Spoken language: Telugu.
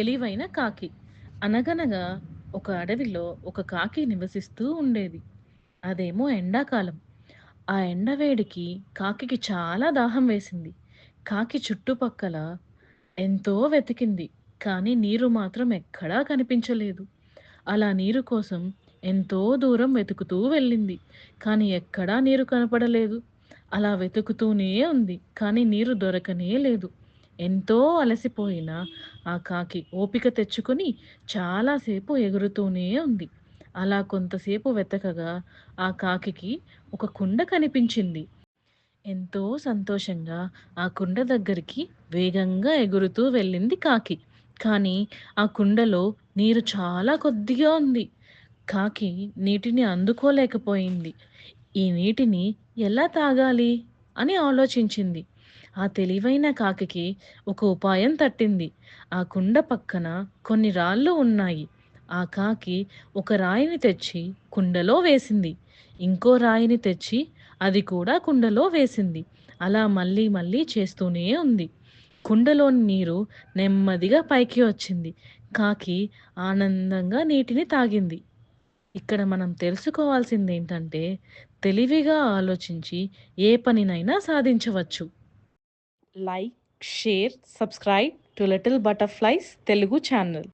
తెలివైన కాకి. అనగనగా ఒక అడవిలో ఒక కాకి నివసిస్తూ ఉండేది. అదేమో ఎండాకాలం. ఆ ఎండవేడికి కాకికి చాలా దాహం వేసింది. కాకి చుట్టుపక్కల ఎంతో వెతికింది. కానీ నీరు మాత్రం ఎక్కడా కనిపించలేదు. అలా నీరు కోసం ఎంతో దూరం వెతుకుతూ వెళ్ళింది. కానీ ఎక్కడా నీరు కనపడలేదు. అలా వెతుకుతూనే ఉంది. కానీ నీరు దొరకనే లేదు. ఎంతో అలసిపోయిన ఆ కాకి ఓపిక తెచ్చుకొని చాలా సేపు ఎగురుతూనే ఉంది. అలా కొంతసేపు వెతకగా ఆ కాకికి ఒక కుండ కనిపించింది. ఎంతో సంతోషంగా ఆ కుండ దగ్గరికి వేగంగా ఎగురుతూ వెళ్ళింది కాకి. కానీ ఆ కుండలో నీరు చాలా కొద్దిగా ఉంది. కాకి నీటిని అందుకోలేకపోయింది. ఈ నీటిని ఎలా తాగాలి అని ఆలోచించింది. ఆ తెలివైన కాకికి ఒక ఉపాయం తట్టింది. ఆ కుండ పక్కన కొన్ని రాళ్ళు ఉన్నాయి. ఆ కాకి ఒక రాయిని తెచ్చి కుండలో వేసింది. ఇంకో రాయిని తెచ్చి అది కూడా కుండలో వేసింది. అలా మళ్ళీ మళ్ళీ చేస్తూనే ఉంది. కుండలోని నీరు నెమ్మదిగా పైకి వచ్చింది. కాకి ఆనందంగా నీటిని తాగింది. ఇక్కడ మనం తెలుసుకోవాల్సిందేంటంటే, తెలివిగా ఆలోచించి ఏ పనినైనా సాధించవచ్చు. Like, share, subscribe to little butterflies Telugu channel.